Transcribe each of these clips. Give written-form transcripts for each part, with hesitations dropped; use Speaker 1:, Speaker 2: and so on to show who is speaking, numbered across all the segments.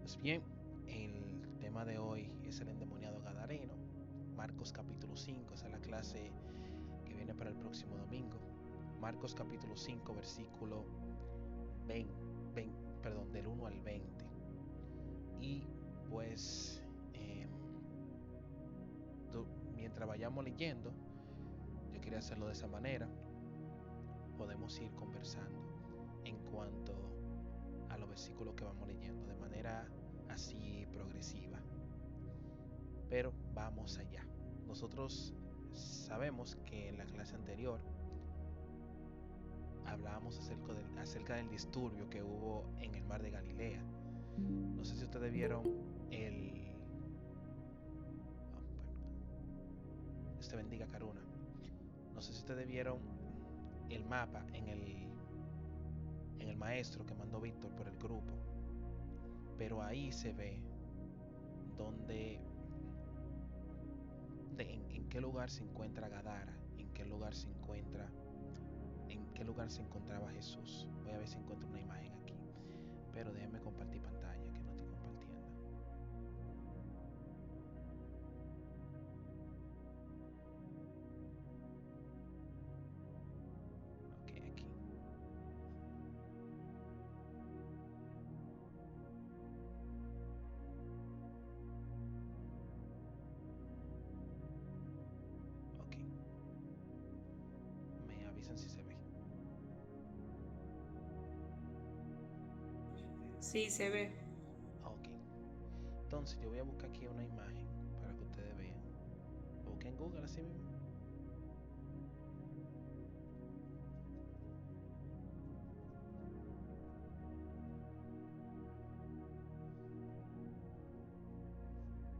Speaker 1: Pues bien, el tema de hoy es el endemoniado gadareno. Marcos capítulo 5, esa es la clase que viene para el próximo domingo. Marcos capítulo 5, versículo 20, del 1 al 20. Y pues mientras vayamos leyendo, yo quería hacerlo de esa manera. Podemos ir conversando en cuanto a los versículos que vamos leyendo de manera así progresiva. Pero vamos allá. Nosotros sabemos que en la clase anterior hablábamos acerca del disturbio que hubo en el mar de Galilea. No sé si ustedes vieron el... Dios te bendiga, Karuna. No sé si ustedes vieron el mapa en el maestro que mandó Víctor por el grupo. Pero ahí se ve donde... en qué lugar se encuentra Gadara, en qué lugar se encontraba Jesús. Voy a ver si encuentro una imagen aquí. Pero déjenme compartir pantalla, que no estoy compartiendo. Ok, aquí. Ok. Me avisan si se ve.
Speaker 2: Sí, se ve.
Speaker 1: Ok. Entonces yo voy a buscar aquí una imagen para que ustedes vean. Lo busqué en Google así mismo.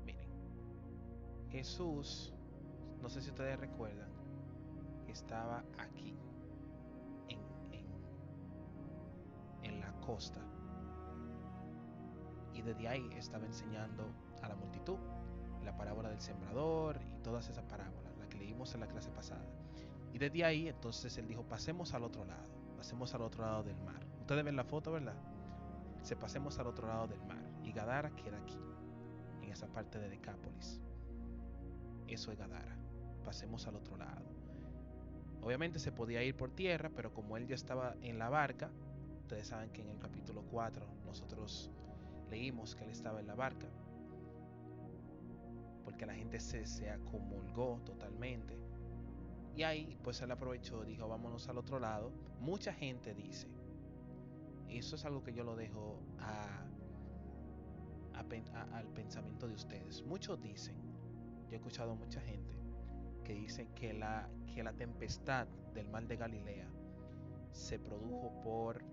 Speaker 1: Miren. Jesús, no sé si ustedes recuerdan, que estaba aquí, en, en, en la costa. Y desde ahí estaba enseñando a la multitud la parábola del sembrador y todas esas parábolas, la que leímos en la clase pasada. Y desde ahí entonces él dijo, pasemos al otro lado del mar. Ustedes ven la foto, ¿verdad? Se pasemos al otro lado del mar. Y Gadara queda aquí, en esa parte de Decápolis. Eso es Gadara. Pasemos al otro lado. Obviamente se podía ir por tierra, pero como él ya estaba en la barca, ustedes saben que en el capítulo 4 nosotros leímos que él estaba en la barca, porque la gente se acomulgó totalmente. Y ahí pues él aprovechó, dijo, vámonos al otro lado. Mucha gente dice, eso es algo que yo lo dejo al pensamiento de ustedes. Muchos dicen, yo he escuchado a mucha gente que dice que la tempestad del mar de Galilea se produjo por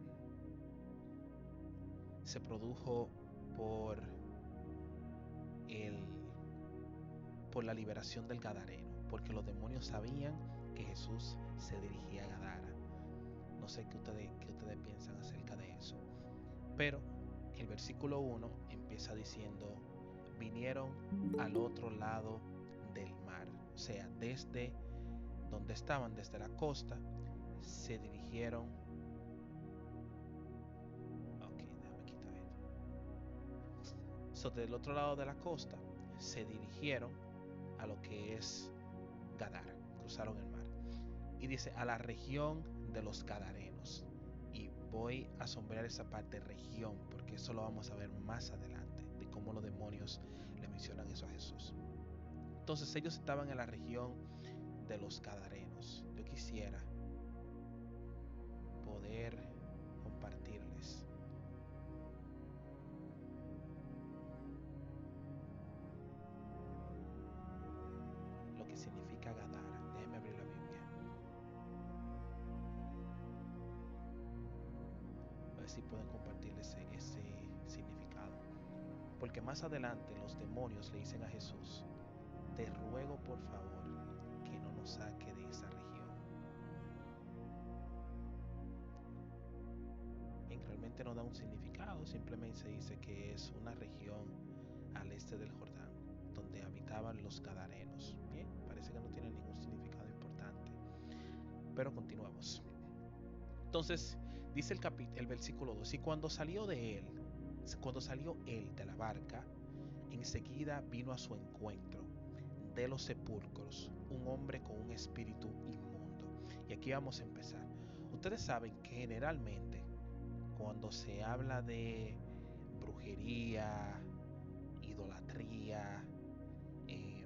Speaker 1: el por la liberación del Gadareno, porque los demonios sabían que Jesús se dirigía a Gadara. No sé qué ustedes piensan acerca de eso. Pero el versículo 1 empieza diciendo, vinieron al otro lado del mar. O sea, desde donde estaban, desde la costa, se dirigieron... Ok, déjame quitar esto. Del otro lado de la costa, se dirigieron a lo que es Gadara. Cruzaron el mar. Y dice, a la región de los Gadarenos. Y voy a sombrear esa parte región, porque eso lo vamos a ver más adelante, de cómo los demonios le mencionan eso a Jesús. Entonces ellos estaban en la región de los Gadarenos. Yo quisiera poder compartirles lo que significa Gadara. Déjenme abrir la Biblia. A ver si pueden compartirles ese significado. Porque más adelante los demonios le dicen a Jesús, te ruego por favor que no nos saque de esa región. Bien, realmente no da un significado, simplemente se dice que es una región al este del Jordán, donde habitaban los Gadarenos. Bien, parece que no tiene ningún significado importante. Pero continuamos. Entonces, dice el versículo 2, y cuando salió de él, Cuando salió él de la barca, enseguida vino a su encuentro de los sepulcros un hombre con un espíritu inmundo. Y aquí vamos a empezar. Ustedes saben que generalmente cuando se habla de brujería, idolatría,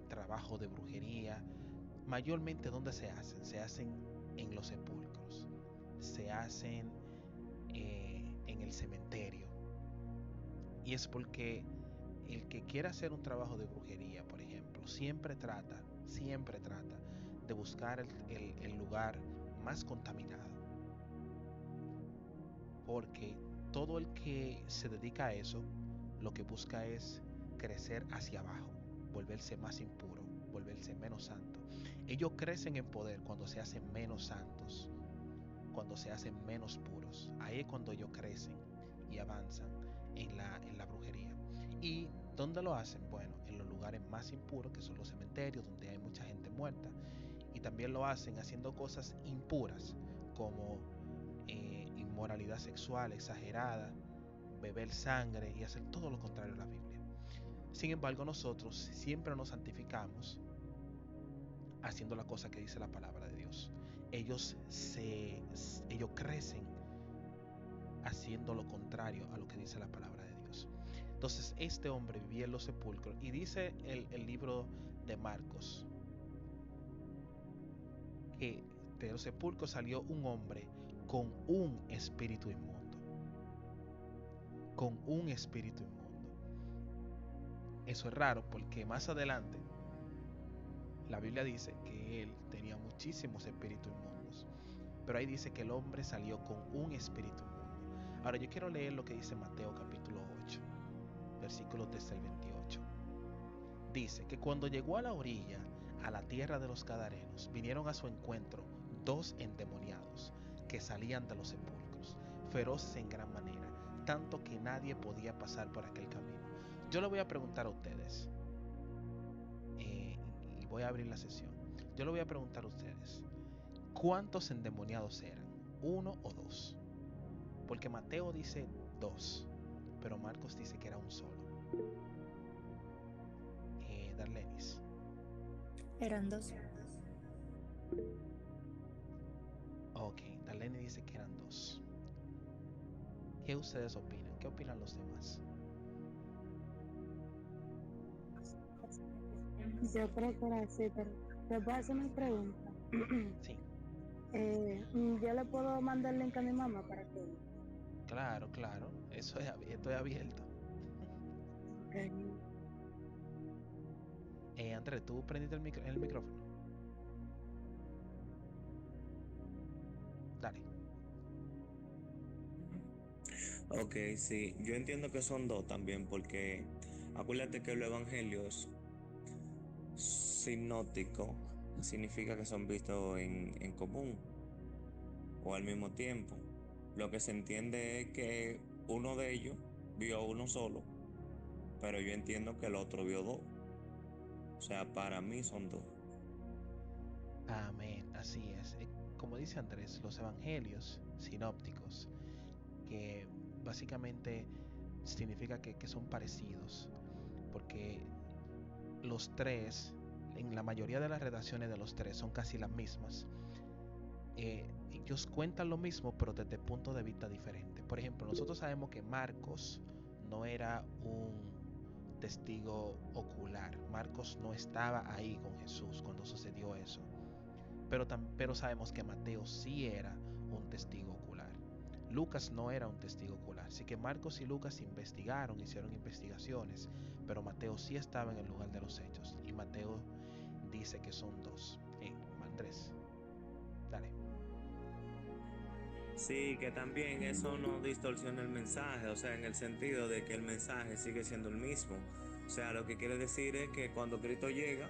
Speaker 1: trabajo de brujería, mayormente ¿dónde se hacen? Se hacen en los sepulcros, se hacen en el cementerio. Y es porque el que quiera hacer un trabajo de brujería, por ejemplo, siempre trata de buscar el lugar más contaminado. Porque todo el que se dedica a eso, lo que busca es crecer hacia abajo, volverse más impuro, volverse menos santo. Ellos crecen en poder cuando se hacen menos santos, cuando se hacen menos puros. Ahí es cuando ellos crecen y avanzan en la brujería. ¿Y dónde lo hacen? Bueno, en los lugares más impuros, que son los cementerios, donde hay mucha gente muerta. Y también lo hacen haciendo cosas impuras, como inmoralidad sexual exagerada, beber sangre y hacer todo lo contrario a la Biblia. Sin embargo, nosotros siempre nos santificamos haciendo la cosa que dice la palabra de Dios. Ellos crecen haciendo lo contrario a lo que dice la palabra de Dios. Entonces este hombre vivía en los sepulcros y dice el libro de Marcos que de los sepulcros salió un hombre con un espíritu inmundo. Con un espíritu inmundo. Eso es raro porque más adelante la Biblia dice que él tenía muchísimos espíritus inmundos. Pero ahí dice que el hombre salió con un espíritu inmundo. Ahora yo quiero leer lo que dice Mateo capítulo 8, versículos desde el 28. Dice que cuando llegó a la orilla, a la tierra de los Gadarenos, vinieron a su encuentro dos endemoniados que salían de los sepulcros, feroces en gran manera, tanto que nadie podía pasar por aquel camino. Yo le voy a preguntar a ustedes, y voy a abrir la sesión. Yo le voy a preguntar a ustedes, ¿cuántos endemoniados eran? ¿Uno o dos? Porque Mateo dice dos, pero Marcos dice que era un solo. Darlenis.
Speaker 2: Eran dos.
Speaker 1: Ok, Darlenis dice que eran dos. ¿Qué ustedes opinan? ¿Qué opinan los demás?
Speaker 2: Yo creo que era así, pero te puedo hacer una pregunta.
Speaker 1: Sí,
Speaker 2: Yo le puedo mandar el link a mi mamá para que vea.
Speaker 1: claro, claro. Esto es abierto.
Speaker 2: Okay.
Speaker 1: André, ¿tú prendiste el micrófono? Dale.
Speaker 3: Ok, sí, yo entiendo que son dos también, porque acuérdate que los evangelios sinópticos significa que son vistos en común o al mismo tiempo. Lo que se entiende es que uno de ellos vio uno solo, pero yo entiendo que el otro vio dos. O sea, para mí son dos.
Speaker 1: Amén, así es. Como dice Andrés, los evangelios sinópticos, que básicamente significa que son parecidos, porque los tres, en la mayoría de las redacciones de los tres, son casi las mismas. Ellos cuentan lo mismo, pero desde puntos de vista diferentes. Por ejemplo, nosotros sabemos que Marcos no era un testigo ocular. Marcos no estaba ahí con Jesús cuando sucedió eso. Pero sabemos que Mateo sí era un testigo ocular. Lucas no era un testigo ocular. Así que Marcos y Lucas investigaron, hicieron investigaciones, pero Mateo sí estaba en el lugar de los hechos. Y Mateo dice que son dos. Andrés, dale.
Speaker 3: Sí, que también eso no distorsiona el mensaje, o sea, en el sentido de que el mensaje sigue siendo el mismo. O sea, lo que quiere decir es que cuando Cristo llega,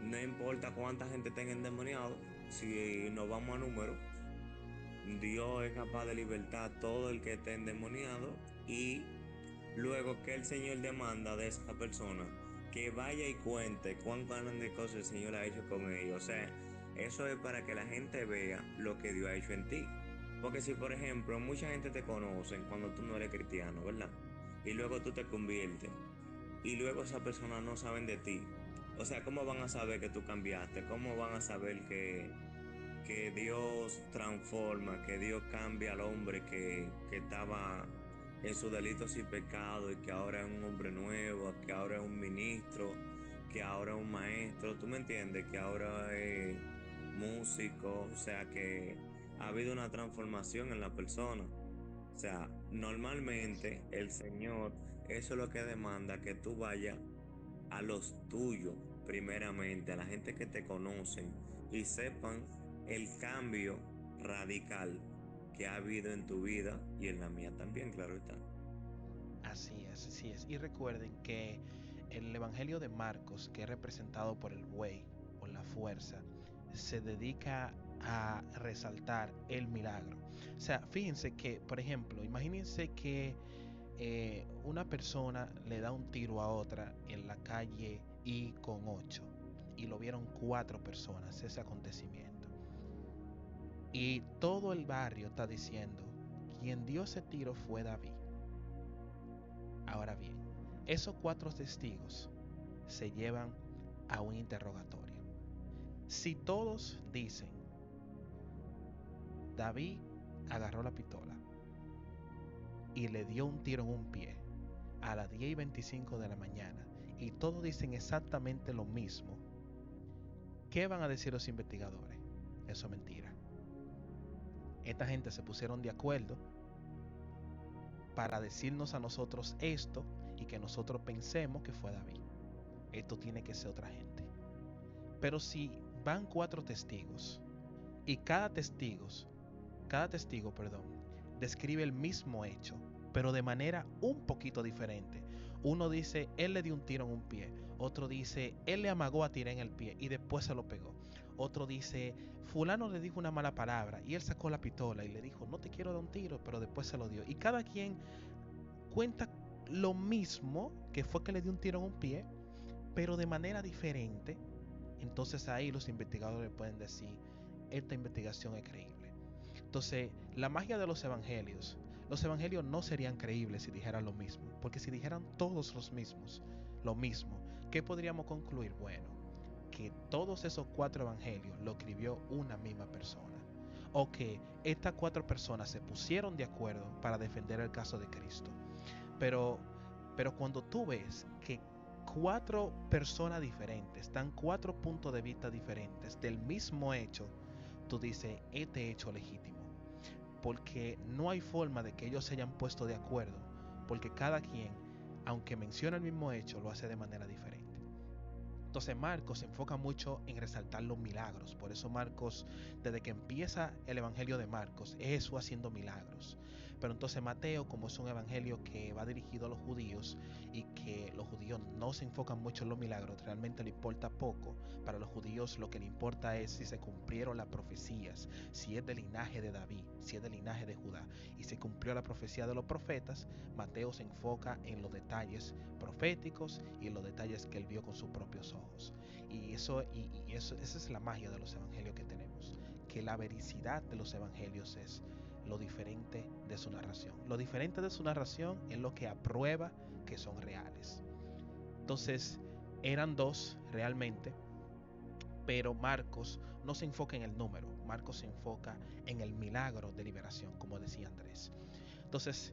Speaker 3: no importa cuánta gente tenga endemoniado, si nos vamos a números, Dios es capaz de libertar a todo el que esté endemoniado y luego que el Señor demanda de esa persona que vaya y cuente cuán grande cosa el Señor ha hecho con ellos. O sea, eso es para que la gente vea lo que Dios ha hecho en ti. Porque si, por ejemplo, mucha gente te conoce cuando tú no eres cristiano, ¿verdad? y luego tú te conviertes y luego esas personas no saben de ti. O sea, ¿cómo van a saber que tú cambiaste? ¿Cómo van a saber que Dios transforma, que Dios cambia al hombre que estaba en sus delitos y pecados y que ahora es un hombre nuevo, que ahora es un ministro, que ahora es un maestro? ¿Tú me entiendes? Que ahora es músico, o sea que ha habido una transformación en la persona. O sea, normalmente el Señor, eso es lo que demanda, que tú vayas a los tuyos, primeramente, a la gente que te conocen y sepan el cambio radical que ha habido en tu vida y en la mía también, claro está.
Speaker 1: Así es, así es. Y recuerden que el Evangelio de Marcos, que es representado por el buey, por la fuerza, se dedica a resaltar el milagro. O sea, fíjense que, por ejemplo, imagínense que una persona le da un tiro a otra en la calle I con 8 y lo vieron 4 personas ese acontecimiento. Y todo el barrio está diciendo, quien dio ese tiro fue David. Ahora bien, esos 4 testigos se llevan a un interrogatorio. Si todos dicen, David agarró la pistola y le dio un tiro en un pie a las 10:25 de la mañana y todos dicen exactamente lo mismo, ¿qué van a decir los investigadores? Eso es mentira. Esta gente se pusieron de acuerdo para decirnos a nosotros esto y que nosotros pensemos que fue David. Esto tiene que ser otra gente. Pero si van 4 testigos y cada testigo, describe el mismo hecho, pero de manera un poquito diferente. Uno dice, él le dio un tiro en un pie. Otro dice, él le amagó a tirar en el pie y después se lo pegó. Otro dice, fulano le dijo una mala palabra y él sacó la pistola y le dijo, no te quiero dar un tiro, pero después se lo dio. Y cada quien cuenta lo mismo, que fue que le dio un tiro en un pie, pero de manera diferente. Entonces ahí los investigadores pueden decir, esta investigación es creíble. Entonces, la magia de los evangelios no serían creíbles si dijeran lo mismo, porque si dijeran todos los mismos, lo mismo, ¿qué podríamos concluir? Bueno, que todos esos 4 evangelios lo escribió una misma persona, o que estas 4 personas se pusieron de acuerdo para defender el caso de Cristo. Pero, pero cuando tú ves que 4 personas diferentes dan 4 puntos de vista diferentes del mismo hecho, tú dices, este hecho legítimo. Porque no hay forma de que ellos se hayan puesto de acuerdo, porque cada quien, aunque menciona el mismo hecho, lo hace de manera diferente. Entonces Marcos se enfoca mucho en resaltar los milagros. Por eso Marcos, desde que empieza el evangelio de Marcos, es Jesús haciendo milagros. Pero entonces Mateo, como es un evangelio que va dirigido a los judíos y que los judíos no se enfocan mucho en los milagros, realmente le importa poco. Para los judíos lo que le importa es si se cumplieron las profecías, si es del linaje de David, si es del linaje de Judá. Y se cumplió la profecía de los profetas. Mateo se enfoca en los detalles proféticos y en los detalles que él vio con sus propios ojos. Y eso, esa es la magia de los evangelios que tenemos, que la vericidad de los evangelios es lo diferente de su narración. Lo diferente de su narración es lo que aprueba que son reales. Entonces, eran 2 realmente, pero Marcos no se enfoca en el número, Marcos se enfoca en el milagro de liberación, como decía Andrés. Entonces,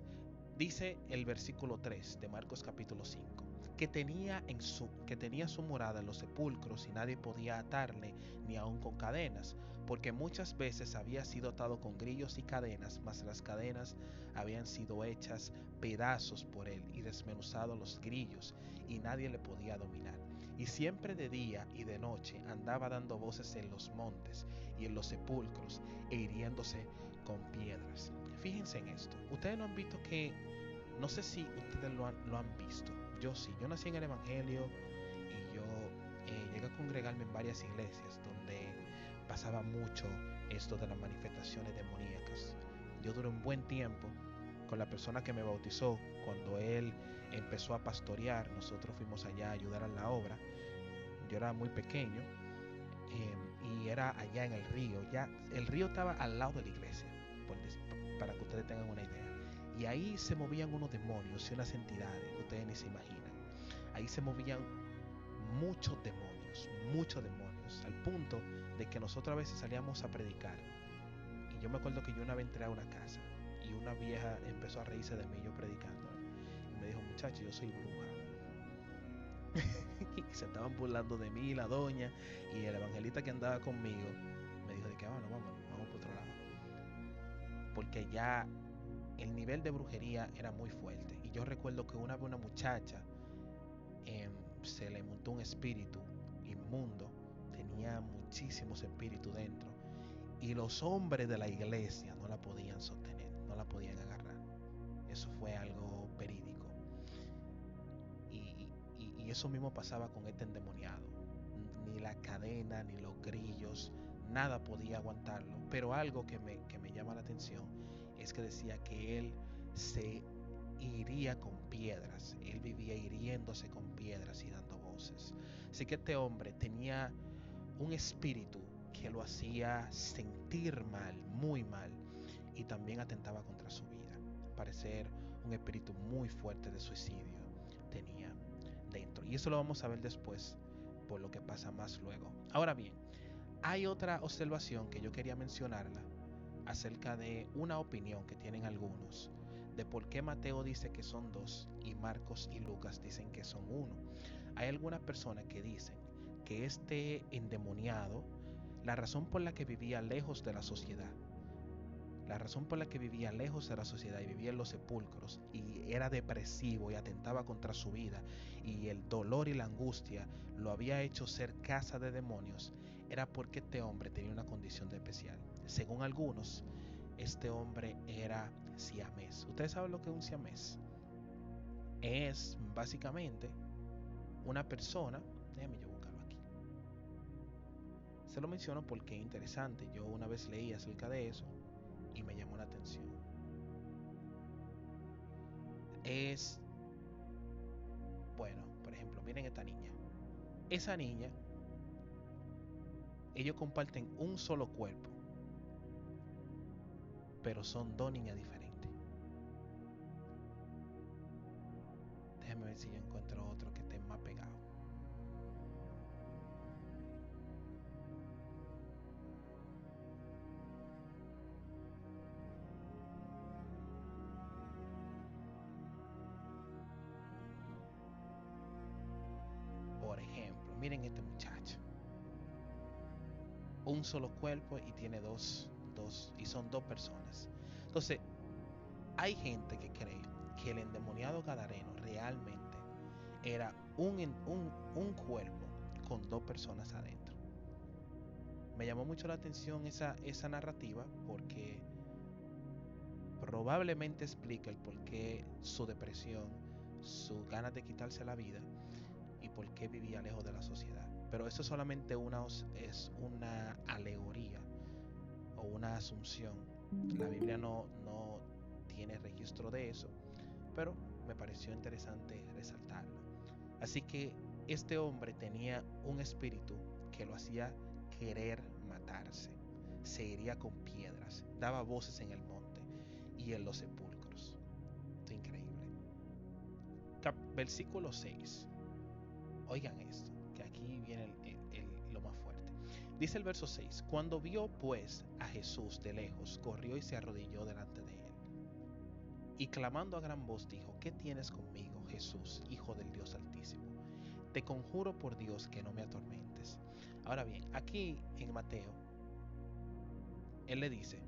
Speaker 1: dice el versículo 3 de Marcos capítulo 5, que tenía su morada en los sepulcros y nadie podía atarle ni aun con cadenas, porque muchas veces había sido atado con grillos y cadenas, mas las cadenas habían sido hechas pedazos por él y desmenuzado los grillos, y nadie le podía dominar. Y siempre de día y de noche andaba dando voces en los montes y en los sepulcros e hiriéndose con piedras. Fíjense en esto. Ustedes no han visto que, no sé si ustedes lo han visto. Yo sí. Yo nací en el Evangelio y yo llegué a congregarme en varias iglesias donde pasaba mucho esto de las manifestaciones demoníacas. Yo duré un buen tiempo con la persona que me bautizó. Cuando él empezó a pastorear, nosotros fuimos allá a ayudar a la obra. Yo era muy pequeño y era allá en el río. Ya el río estaba al lado de la iglesia, para que ustedes tengan una idea. Y ahí se movían unos demonios y unas entidades que ustedes ni se imaginan. Ahí se movían muchos demonios, al punto de que nosotros a veces salíamos a predicar. Y yo me acuerdo que yo una vez entré a una casa y una vieja empezó a reírse de mí, yo predicando. Y me dijo, muchacho, yo soy bruja. Y se estaban burlando de mí, la doña, y el evangelista que andaba conmigo me dijo de que vamos por otro lado. Porque ya el nivel de brujería era muy fuerte. Y yo recuerdo que una vez una muchacha se le montó un espíritu inmundo, tenía muchísimos espíritus dentro, y los hombres de la iglesia no la podían sostener, no la podían agarrar. Eso fue algo verídico. Y eso mismo pasaba con este endemoniado. Ni la cadena, ni los grillos, nada podía aguantarlo. Pero algo que me llama la atención es que decía que él se iría con piedras. Él vivía hiriéndose con piedras y dando voces. Así que este hombre tenía un espíritu que lo hacía sentir mal, muy mal, y también atentaba contra su vida. Parecer un espíritu muy fuerte de suicidio tenía dentro. Y eso lo vamos a ver después por lo que pasa más luego. Ahora bien, hay otra observación que yo quería mencionarla acerca de una opinión que tienen algunos de por qué Mateo dice que son dos y Marcos y Lucas dicen que son uno. Hay algunas personas que dicen que este endemoniado, la razón por la que vivía lejos de la sociedad, la razón por la que vivía lejos de la sociedad y vivía en los sepulcros y era depresivo y atentaba contra su vida, y el dolor y la angustia lo había hecho ser casa de demonios, era porque este hombre tenía una condición especial. Según algunos, este hombre era siamés. ¿Ustedes saben lo que es un siamés? Es básicamente una persona, déjame yo buscarlo aquí. Se lo menciono porque es interesante. Yo una vez leí acerca de eso y me llamó la atención. Es, bueno, por ejemplo, miren esta niña. Esa niña, ellos comparten un solo cuerpo, pero son dos niñas diferentes. Déjame ver si yo encuentro otro que esté más pegado. Por ejemplo, miren este muchacho. Un solo cuerpo y tiene y son dos personas. Entonces, hay gente que cree que el endemoniado gadareno realmente era un cuerpo con dos personas adentro. Me llamó mucho la atención esa narrativa porque probablemente explica el por qué su depresión, sus ganas de quitarse la vida y por qué vivía lejos de la sociedad. Pero eso solamente es una alegoría o una asunción. La Biblia no tiene registro de eso, pero me pareció interesante resaltarlo. Así que este hombre tenía un espíritu que lo hacía querer matarse. Se iría con piedras, daba voces en el monte y en los sepulcros. Esto es increíble. Versículo 6. Oigan esto, que aquí viene lo más fuerte. Dice el verso 6: Cuando vio pues a Jesús de lejos, corrió y se arrodilló delante de él. Y clamando a gran voz dijo: ¿Qué tienes conmigo, Jesús, Hijo del Dios Altísimo? Te conjuro por Dios que no me atormentes. Ahora bien, aquí en Mateo, él le dice,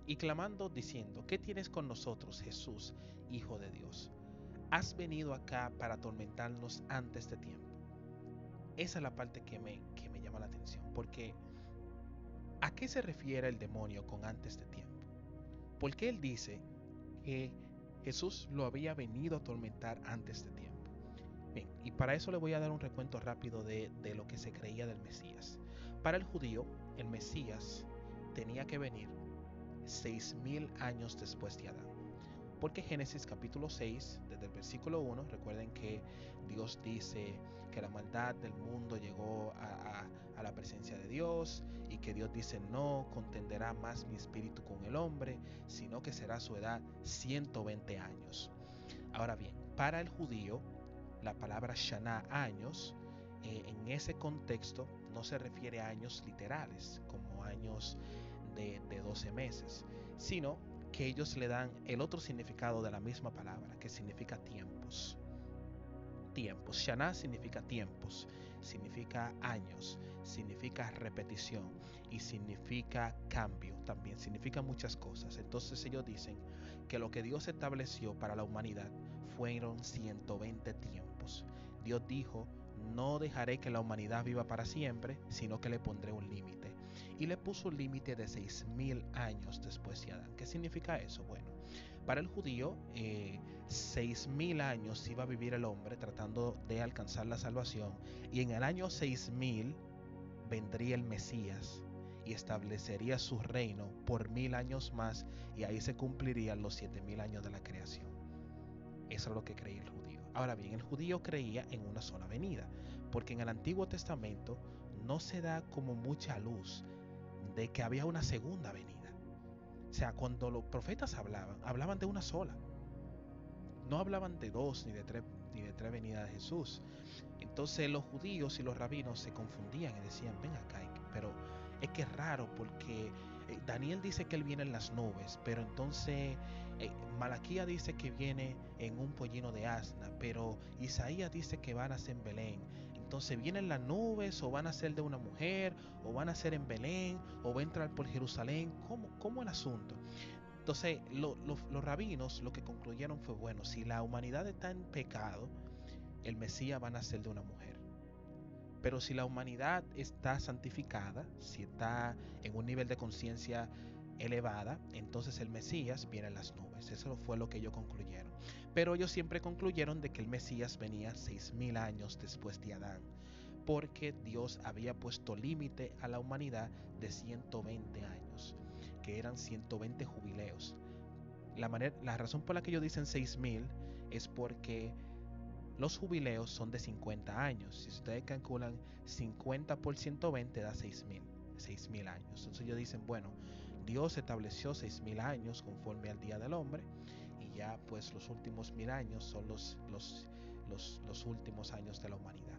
Speaker 1: y clamando diciendo: ¿Qué tienes con nosotros, Jesús, Hijo de Dios? ¿Has venido acá para atormentarnos antes de tiempo? Esa es la parte que me llama la atención, porque ¿a qué se refiere el demonio con antes de tiempo? Porque él dice que Jesús lo había venido a atormentar antes de tiempo. Bien, y para eso le voy a dar un recuento rápido de lo que se creía del Mesías. Para el judío, el Mesías tenía que venir 6000 años después de Adán. Porque Génesis capítulo 6, desde el versículo 1, recuerden que Dios dice que la maldad del mundo llegó a la presencia de Dios, y que Dios dice: no contenderá más mi espíritu con el hombre, sino que será su edad 120 años. Ahora bien, para el judío, la palabra Shana, años, en ese contexto no se refiere a años literales, como años de 12 meses, sino que ellos le dan el otro significado de la misma palabra, que significa tiempos. Tiempos. Shana significa tiempos, significa años, significa repetición y significa cambio. También significa muchas cosas. Entonces ellos dicen que lo que Dios estableció para la humanidad fueron 120 tiempos. Dios dijo: no dejaré que la humanidad viva para siempre, sino que le pondré un límite. Y le puso un límite de 6000 años después de Adán. ¿Qué significa eso? Bueno, para el judío, 6000 años iba a vivir el hombre tratando de alcanzar la salvación, y en el año 6000 vendría el Mesías y establecería su reino por 1000 años más, y ahí se cumplirían los 7000 años de la creación. Eso es lo que creía el judío. Ahora bien, el judío creía en una sola venida, porque en el Antiguo Testamento no se da como mucha luz de que había una segunda venida. O sea, cuando los profetas hablaban de una sola. No hablaban de dos ni de tres venidas de Jesús. Entonces los judíos y los rabinos se confundían y decían: ven acá, pero es que es raro, porque Daniel dice que él viene en las nubes, pero entonces Malaquías dice que viene en un pollino de asna, pero Isaías dice que van a ser en Belén. Entonces, ¿vienen las nubes, o van a ser de una mujer, o van a ser en Belén, o va a entrar por Jerusalén? ¿Cómo el asunto? Entonces los rabinos lo que concluyeron fue: bueno, si la humanidad está en pecado, el Mesías va a nacer de una mujer. Pero si la humanidad está santificada, si está en un nivel de conciencia elevada, entonces el Mesías viene en las nubes. Eso fue lo que ellos concluyeron. Pero ellos siempre concluyeron de que el Mesías venía 6000 años después de Adán, porque Dios había puesto límite a la humanidad de 120 años, que eran 120 jubileos. La razón por la que ellos dicen 6000 es porque los jubileos son de 50 años. Si ustedes calculan 50 por 120 da 6000 años. Entonces ellos dicen: bueno, Dios estableció 6000 años conforme al día del hombre, y ya pues los últimos 1000 años son los últimos años de la humanidad.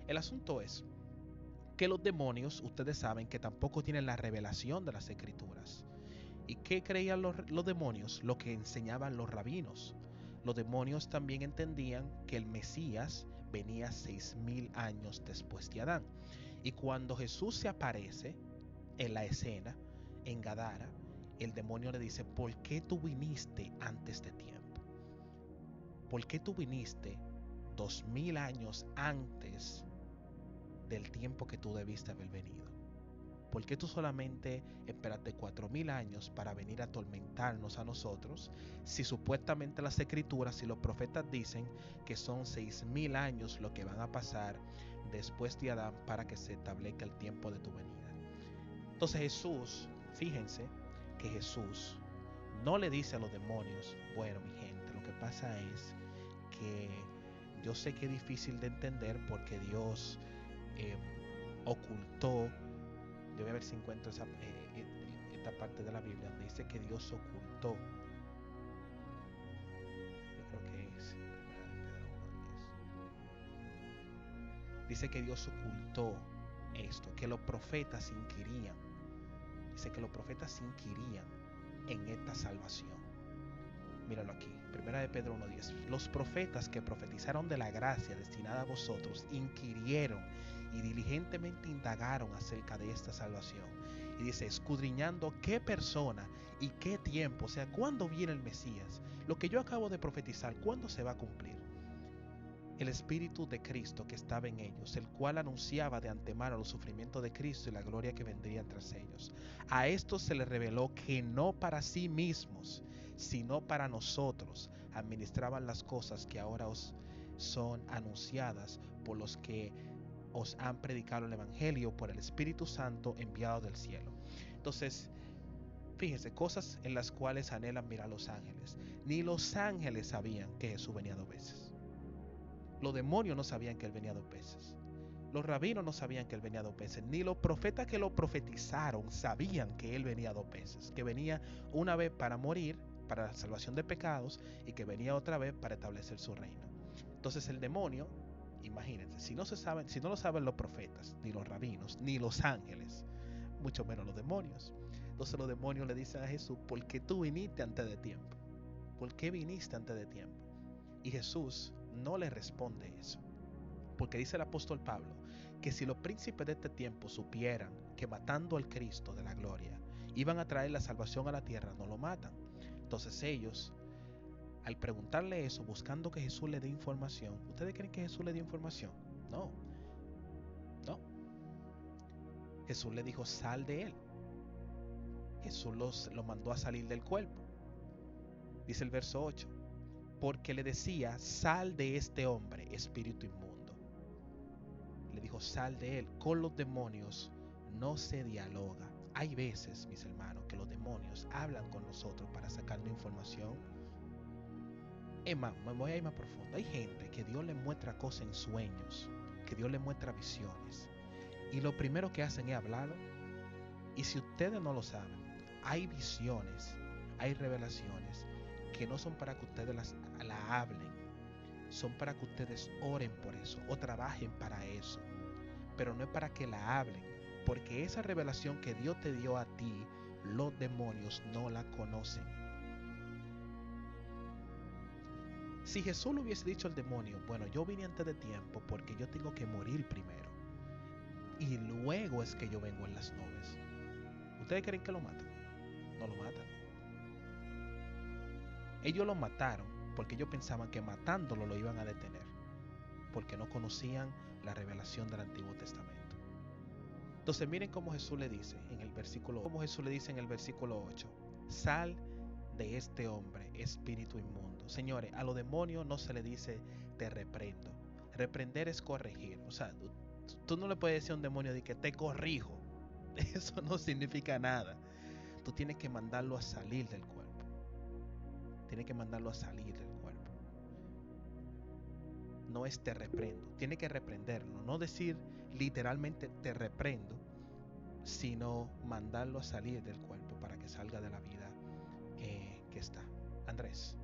Speaker 1: El asunto es que los demonios, ustedes saben que tampoco tienen la revelación de las escrituras. ¿Y qué creían los demonios? Lo que enseñaban los rabinos. Los demonios también entendían que el Mesías venía 6000 años después de Adán. Y cuando Jesús se aparece en la escena, en Gadara, el demonio le dice: ¿por qué tú viniste antes de tiempo? ¿Por qué tú viniste 2000 años antes del tiempo que tú debiste haber venido? ¿Por qué tú solamente esperaste 4000 años para venir a atormentarnos a nosotros, si supuestamente las escrituras y los profetas dicen que son 6000 años lo que van a pasar después de Adán para que se establezca el tiempo de tu venida? Entonces Jesús, fíjense que Jesús no le dice a los demonios: bueno, mi gente, lo que pasa es que yo sé que es difícil de entender porque Dios ocultó. Yo voy a ver si encuentro esta parte de la Biblia donde dice que Dios ocultó. Yo creo que es Primera de Pedro 1:10. Dice que Dios ocultó esto, que los profetas inquirían. Dice que los profetas inquirían en esta salvación. Míralo aquí, Primera de Pedro 1:10. Los profetas que profetizaron de la gracia destinada a vosotros inquirieron y diligentemente indagaron acerca de esta salvación. Y dice: escudriñando qué persona y qué tiempo, o sea, cuándo viene el Mesías. Lo que yo acabo de profetizar, ¿cuándo se va a cumplir? El Espíritu de Cristo que estaba en ellos, el cual anunciaba de antemano los sufrimientos de Cristo y la gloria que vendría tras ellos. A estos se les reveló que no para sí mismos, sino para nosotros administraban las cosas que ahora os son anunciadas por los que os han predicado el Evangelio por el Espíritu Santo enviado del cielo. Entonces, Fíjese, cosas en las cuales anhelan mirar los ángeles. Ni los ángeles sabían que Jesús venía 2 veces. Los demonios no sabían que Él venía 2 veces. Los rabinos no sabían que Él venía 2 veces. Ni los profetas que lo profetizaron sabían que Él venía 2 veces. Que venía una vez para morir, para la salvación de pecados, y que venía otra vez para establecer su reino. Entonces el demonio, imagínense, si no lo saben los profetas, ni los rabinos, ni los ángeles, mucho menos los demonios. Entonces los demonios le dicen a Jesús: ¿por qué tú viniste antes de tiempo? ¿Por qué viniste antes de tiempo? Y Jesús no le responde eso, porque dice el apóstol Pablo que si los príncipes de este tiempo supieran que matando al Cristo de la gloria iban a traer la salvación a la tierra, no lo matan. Entonces ellos, al preguntarle eso, buscando que Jesús le dé información, ¿ustedes creen que Jesús le dio información? No, no. Jesús le dijo: sal de él. Jesús lo mandó a salir del cuerpo. Dice el verso 8: porque le decía: sal de este hombre, espíritu inmundo. Le dijo: sal de él. Con los demonios no se dialoga. Hay veces, mis hermanos, que los demonios hablan con nosotros para sacarnos información. Es más, me voy a ir más profundo. Hay gente que Dios le muestra cosas en sueños, que Dios le muestra visiones, y lo primero que hacen es hablarlo. Y si ustedes no lo saben, hay visiones, hay revelaciones que no son para que ustedes la hablen, son para que ustedes oren por eso o trabajen para eso, pero no es para que la hablen, porque esa revelación que Dios te dio a ti, los demonios no la conocen. Si Jesús le hubiese dicho al demonio: bueno, yo vine antes de tiempo porque yo tengo que morir primero, y luego es que yo vengo en las nubes, ¿ustedes creen que lo matan? No lo matan. Ellos lo mataron porque ellos pensaban que matándolo lo iban a detener, porque no conocían la revelación del Antiguo Testamento. Entonces miren cómo Jesús le dice en el versículo 8: sal de este hombre, espíritu inmundo. Señores, a los demonios no se le dice te reprendo. Reprender es corregir. O sea, tú no le puedes decir a un demonio de que te corrijo. Eso no significa nada. Tú tienes que mandarlo a salir del cuerpo. Tienes que mandarlo a salir del cuerpo. No es te reprendo. Tiene que reprenderlo. No decir literalmente te reprendo, sino mandarlo a salir del cuerpo para que salga de la vida que está. Andrés.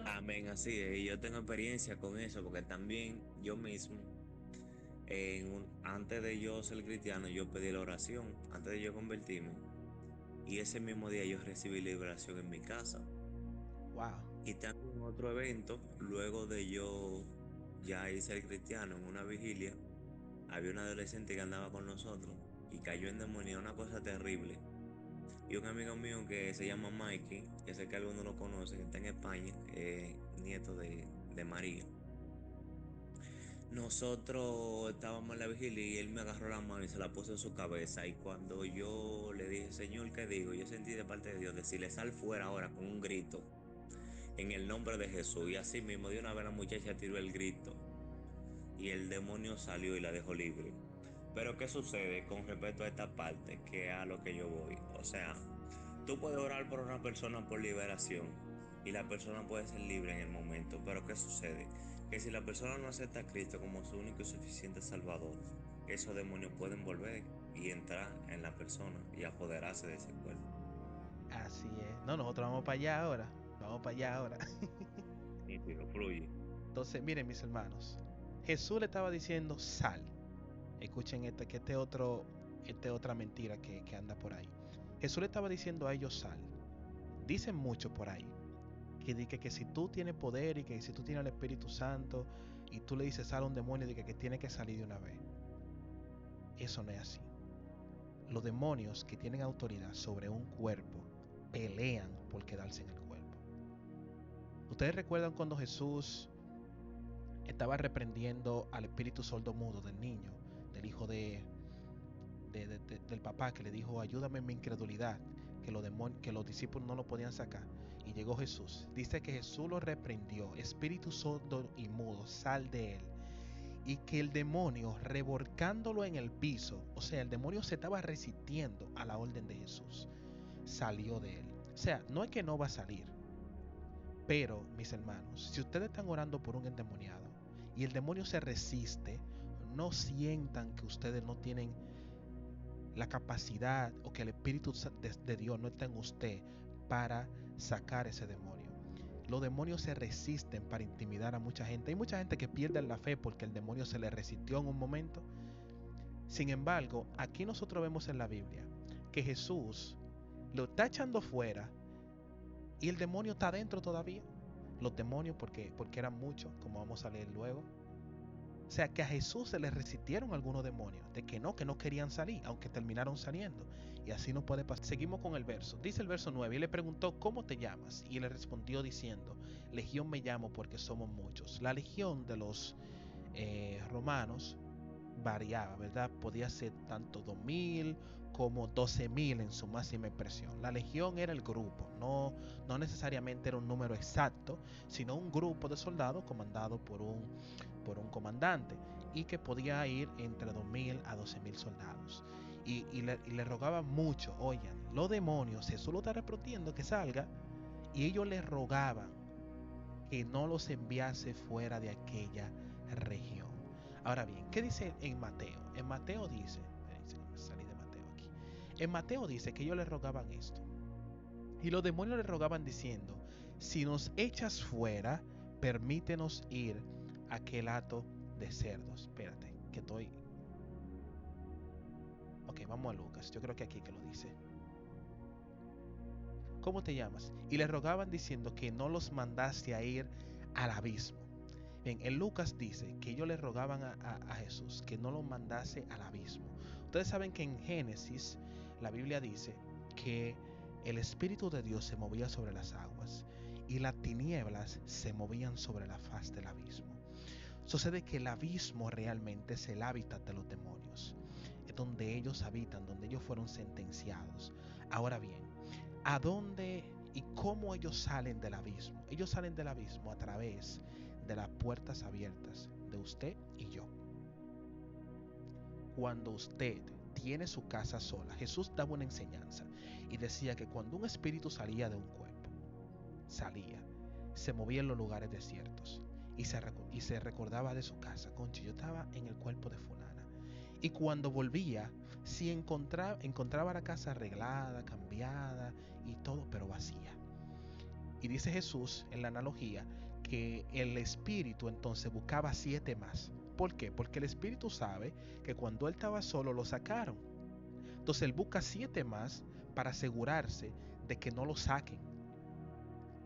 Speaker 3: Amén, así es. Y yo tengo experiencia con eso, porque también yo mismo, antes de yo ser cristiano, yo pedí la oración, antes de yo convertirme. Y ese mismo día yo recibí liberación en mi casa.
Speaker 1: Wow.
Speaker 3: Y también otro evento, luego de yo ya ir ser cristiano en una vigilia, había un adolescente que andaba con nosotros y cayó en demonio, una cosa terrible. Y un amigo mío que se llama Mikey, que sé que algunos lo conocen, que está en España, nieto de María. Nosotros estábamos en la vigilia y él me agarró la mano y se la puso en su cabeza. Y cuando yo le dije: Señor, ¿qué digo? Yo sentí de parte de Dios decirle: sal fuera ahora, con un grito, en el nombre de Jesús. Y así mismo, de una vez la muchacha tiró el grito y el demonio salió y la dejó libre. Pero ¿qué sucede con respecto a esta parte? Que es a lo que yo voy. O sea, tú puedes orar por una persona por liberación y la persona puede ser libre en el momento. Pero ¿qué sucede? Que si la persona no acepta a Cristo como su único y suficiente Salvador, esos demonios pueden volver y entrar en la persona y apoderarse de ese cuerpo.
Speaker 1: Así es. No, nosotros vamos para allá ahora. Vamos para allá ahora.
Speaker 3: Nítido, fluye.
Speaker 1: Entonces, miren, mis hermanos. Jesús le estaba diciendo: sal. Escuchen que otra mentira que anda por ahí. Jesús le estaba diciendo a ellos: sal. Dicen mucho por ahí que si tú tienes poder y que si tú tienes el Espíritu Santo y tú le dices sal a un demonio, que tiene que salir de una vez. Eso no es así. Los demonios que tienen autoridad sobre un cuerpo pelean por quedarse en el cuerpo. ¿Ustedes recuerdan cuando Jesús estaba reprendiendo al espíritu sordo mudo del niño, del hijo del papá, que le dijo: ayúdame en mi incredulidad, que los discípulos no lo podían sacar? Y llegó Jesús. Dice que Jesús lo reprendió: espíritu sordo y mudo, sal de él. y que el demonio, revolcándolo en el piso, o sea, el demonio se estaba resistiendo a la orden de Jesús, salió de él. O sea, no es que no va a salir, pero mis hermanos, si ustedes están orando por un endemoniado y el demonio se resiste, no sientan que ustedes no tienen la capacidad o que el Espíritu de Dios no está en usted para sacar ese demonio. Los demonios se resisten para intimidar a mucha gente. Hay mucha gente que pierde la fe porque el demonio se le resistió en un momento. Sin embargo, aquí nosotros vemos en la Biblia que Jesús lo está echando fuera y el demonio está dentro todavía. Los demonios, porque eran muchos, como vamos a leer luego. O sea, que a Jesús se le resistieron algunos demonios, de que no querían salir, aunque terminaron saliendo. Y así no puede pasar. Seguimos con el verso. Dice el verso 9, y le preguntó, ¿cómo te llamas? Y él le respondió diciendo, Legión me llamo porque somos muchos. La legión de los romanos variaba, ¿verdad? Podía ser tanto 2000 como 12.000 en su máxima expresión. La legión era el grupo, no necesariamente era un número exacto, sino un grupo de soldados comandado por un comandante y que podía ir entre 2.000 a 12.000 soldados. Y le rogaban mucho, oigan, los demonios, Jesús lo está repitiendo que salga, y ellos le rogaban que no los enviase fuera de aquella región. Ahora bien, ¿qué dice en Mateo? En Mateo dice, salí de Mateo aquí. En Mateo dice que ellos le rogaban esto. Y los demonios le rogaban diciendo, si nos echas fuera, permítenos ir a aquel hato de cerdos. Espérate, que estoy... Ok, vamos a Lucas. Yo creo que aquí que lo dice. ¿Cómo te llamas? Y le rogaban diciendo que no los mandase a ir al abismo. Bien, en Lucas dice que ellos le rogaban a Jesús que no los mandase al abismo. Ustedes saben que en Génesis la Biblia dice que el Espíritu de Dios se movía sobre las aguas y las tinieblas se movían sobre la faz del abismo. Sucede que el abismo realmente es el hábitat de los demonios. Es donde ellos habitan, donde ellos fueron sentenciados. Ahora bien, ¿a dónde y cómo ellos salen del abismo? Ellos salen del abismo a través de las puertas abiertas de usted y yo. Cuando usted tiene su casa sola, Jesús daba una enseñanza y decía que cuando un espíritu salía de un cuerpo, se movía en los lugares desiertos y se recordaba de su casa. Concha, yo estaba en el cuerpo de fulana. Y cuando volvía, si encontraba la casa arreglada, cambiada y todo, pero vacía. Y dice Jesús en la analogía que el espíritu entonces buscaba 7 más. ¿Por qué? Porque el espíritu sabe que cuando él estaba solo lo sacaron. Entonces él busca 7 más para asegurarse de que no lo saquen.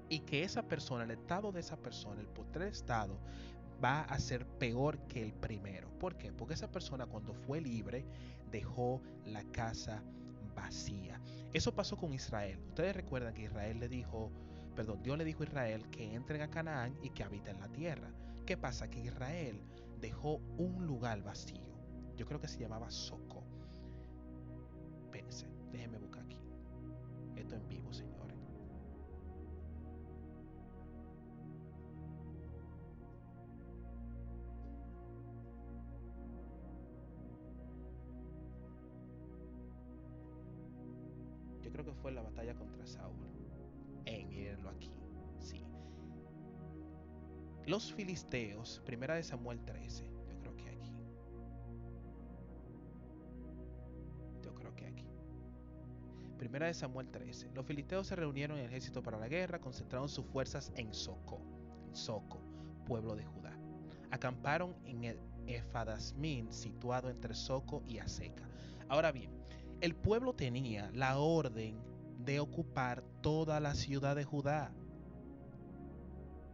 Speaker 1: Y que esa persona, el estado de esa persona, el postrer estado, va a ser peor que el primero. ¿Por qué? Porque esa persona cuando fue libre dejó la casa vacía. Eso pasó con Israel. Ustedes recuerdan que Dios le dijo a Israel que entren a Canaán y que habiten la tierra. ¿Qué pasa? Que Israel dejó un lugar vacío. Yo creo que se llamaba Soco. Espérense, déjenme buscar aquí. Esto en vivo, señores. Yo creo que fue la batalla contra Saúl. Mírenlo aquí. Sí. Los filisteos, primera de Samuel 13. Yo creo que aquí. Primera de Samuel 13. Los filisteos se reunieron en el ejército para la guerra, concentraron sus fuerzas en Soco, pueblo de Judá. Acamparon en el Efadasmín, situado entre Soco y Aseca. Ahora bien, el pueblo tenía la orden de ocupar toda la ciudad de Judá,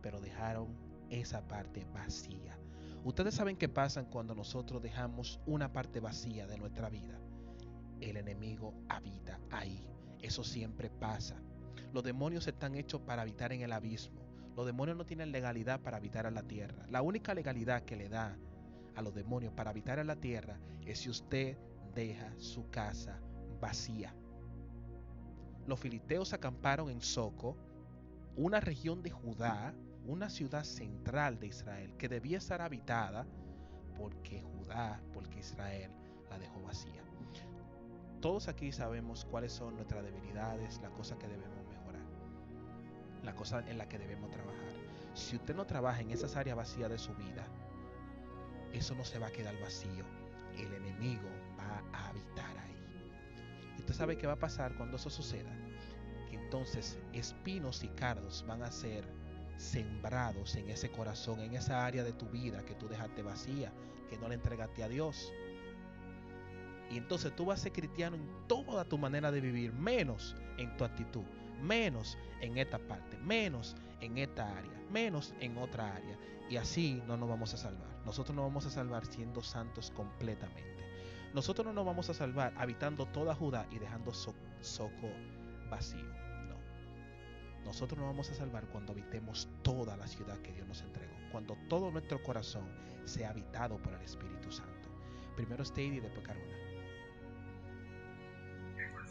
Speaker 1: pero dejaron esa parte vacía. Ustedes saben qué pasa cuando nosotros dejamos una parte vacía de nuestra vida. El enemigo habita ahí. Eso siempre pasa. Los demonios están hechos para habitar en el abismo. Los demonios no tienen legalidad para habitar en la tierra. La única legalidad que le da a los demonios para habitar en la tierra es si usted deja su casa vacía. Los filisteos acamparon en Soco, una región de Judá, una ciudad central de Israel que debía estar habitada porque Israel la dejó vacía. Todos aquí sabemos cuáles son nuestras debilidades, las cosas que debemos mejorar, la cosa en la que debemos trabajar. Si usted no trabaja en esas áreas vacías de su vida, eso no se va a quedar vacío. El enemigo va a habitar ahí. ¿Y usted sabe qué va a pasar cuando eso suceda? Que entonces espinos y cardos van a ser sembrados en ese corazón, en esa área de tu vida que tú dejaste vacía, que no le entregaste a Dios. Y entonces tú vas a ser cristiano en toda tu manera de vivir, menos en tu actitud, menos en esta parte, menos en esta área, menos en otra área. Y así no nos vamos a salvar. Nosotros nos vamos a salvar siendo santos completamente. Nosotros no nos vamos a salvar habitando toda Judá y dejando Soco vacío. No. Nosotros nos vamos a salvar cuando habitemos toda la ciudad que Dios nos entregó. Cuando todo nuestro corazón sea habitado por el Espíritu Santo. Primero Steady y después Caruna.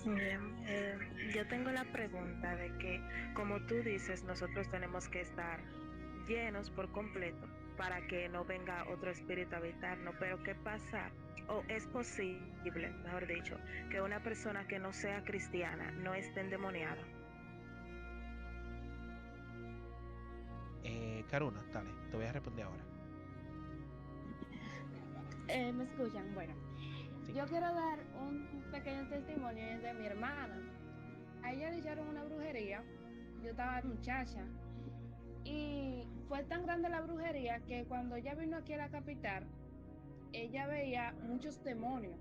Speaker 4: Bien, yo tengo la pregunta de que, como tú dices, nosotros tenemos que estar llenos por completo para que no venga otro espíritu a habitarnos. Pero ¿qué pasa? O es posible, mejor dicho, que una persona que no sea cristiana no esté endemoniada.
Speaker 1: Caruna, dale, te voy a responder ahora.
Speaker 2: ¿Me escuchan? Bueno,
Speaker 1: Sí.
Speaker 2: yo quiero dar un pequeño testimonio de mi hermana. A ella le hicieron una brujería, yo estaba muchacha, y fue tan grande la brujería que cuando ella vino aquí a la capital, ella veía muchos demonios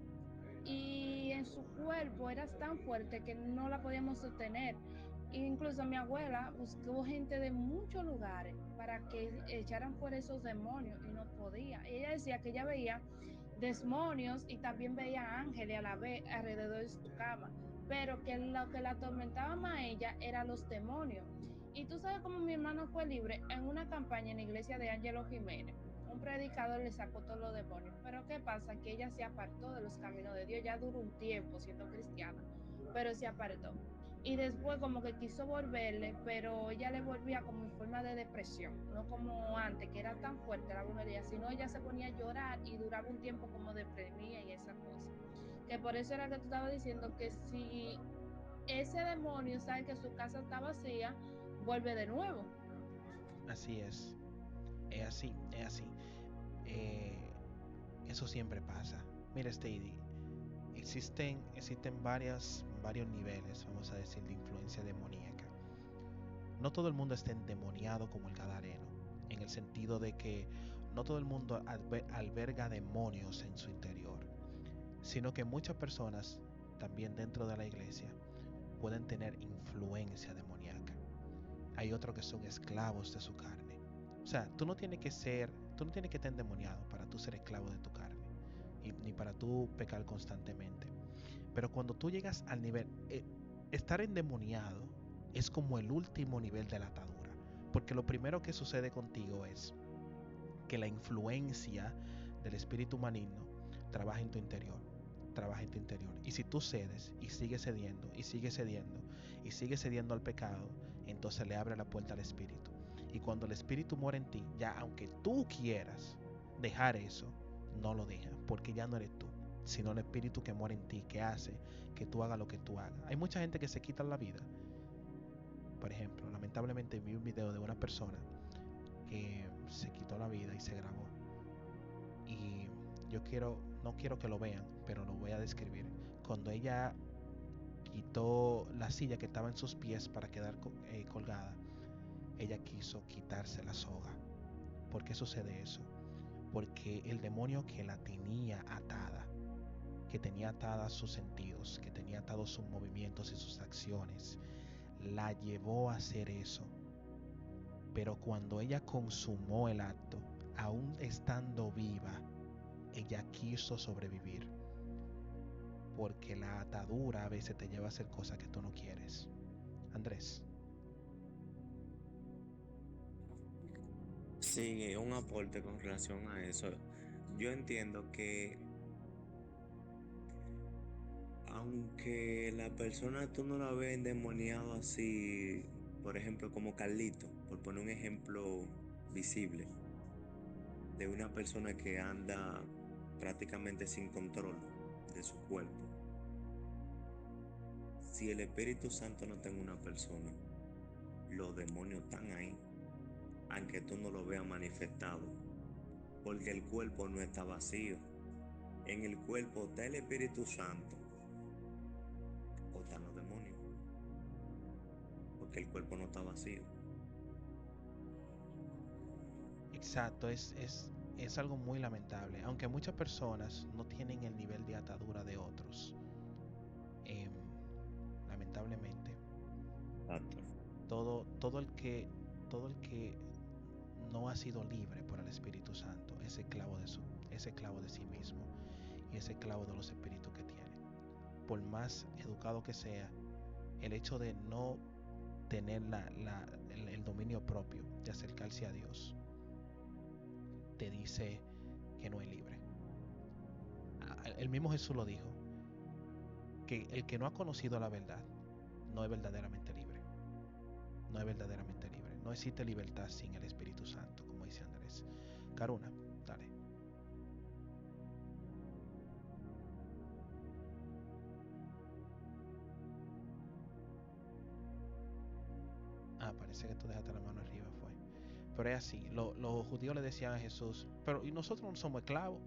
Speaker 2: y en su cuerpo era tan fuerte que no la podíamos sostener. Incluso mi abuela buscó gente de muchos lugares para que echaran por esos demonios y no podía. Ella decía que ella veía demonios y también veía ángeles a la vez alrededor de su cama, pero que lo que la atormentaba más a ella eran los demonios. Y tú sabes cómo mi hermano fue libre en una campaña en la iglesia de Ángelo Jiménez. Un predicador le sacó todos los demonios. Pero ¿qué pasa? Que ella se apartó de los caminos de Dios. Ya duró un tiempo siendo cristiana, pero se apartó. Y después como que quiso volverle, pero ella le volvía como en forma de depresión, no como antes, que era tan fuerte la brujería, sino ella se ponía a llorar y duraba un tiempo como deprimida y esa cosa. Que por eso era que tú estabas diciendo que si ese demonio sabe que su casa está vacía, vuelve de nuevo.
Speaker 1: Así es así, es así. Eh, Eso siempre pasa. Mira, Steady, existen varios niveles, vamos a decir, de influencia demoníaca. No todo el mundo está endemoniado como el Gadareno, en el sentido de que no todo el mundo alberga demonios en su interior, sino que muchas personas, también dentro de la iglesia, pueden tener influencia demoníaca. Hay otros que son esclavos de su carne. O sea, tú no tienes que estar endemoniado para tú ser esclavo de tu carne, ni para tú pecar constantemente. Pero cuando tú llegas al nivel, estar endemoniado es como el último nivel de la atadura, porque lo primero que sucede contigo es que la influencia del espíritu maligno trabaja en tu interior, trabaja en tu interior. Y si tú cedes y sigues cediendo y sigues cediendo y sigues cediendo al pecado, entonces le abre la puerta al espíritu. Y cuando el espíritu muere en ti, ya aunque tú quieras dejar eso, no lo dejas, porque ya no eres tú, sino el espíritu que muere en ti, que hace que tú hagas lo que tú hagas. Hay mucha gente que se quita la vida. Por ejemplo, lamentablemente vi un video de una persona que se quitó la vida y se grabó. Y no quiero que lo vean, pero lo voy a describir. Cuando ella quitó la silla que estaba en sus pies para quedar colgada, ella quiso quitarse la soga. ¿Por qué sucede eso? Porque el demonio que la tenía atada, que tenía atadas sus sentidos, que tenía atados sus movimientos y sus acciones, la llevó a hacer eso. Pero cuando ella consumó el acto, aún estando viva, ella quiso sobrevivir. Porque la atadura a veces te lleva a hacer cosas que tú no quieres. Andrés.
Speaker 3: Sí, un aporte con relación a eso. Yo entiendo que aunque la persona tú no la ves endemoniado así, por ejemplo, como Carlito, por poner un ejemplo visible, de una persona que anda prácticamente sin control de su cuerpo. Si el Espíritu Santo no está en una persona, los demonios están ahí, aunque tú no lo veas manifestado, porque el cuerpo no está vacío. En el cuerpo está el Espíritu Santo o están los demonios, porque el cuerpo no está vacío.
Speaker 1: Exacto, es algo muy lamentable, aunque muchas personas no tienen el nivel de atadura de otros. em, Lamentablemente,
Speaker 3: Exacto.
Speaker 1: todo el que no ha sido libre por el Espíritu Santo es esclavo de sí mismo y es esclavo de los espíritus que tiene. Por más educado que sea, el hecho de no tener el dominio propio de acercarse a Dios te dice que no es libre. El mismo Jesús lo dijo, que el que no ha conocido la verdad no es verdaderamente libre. No es verdaderamente libre. No existe libertad sin el Espíritu Santo, como dice Andrés. Karuna, dale. Parece que tú dejaste la mano arriba, fue. Pero es así, los judíos le decían a Jesús, pero ¿y nosotros no somos esclavos?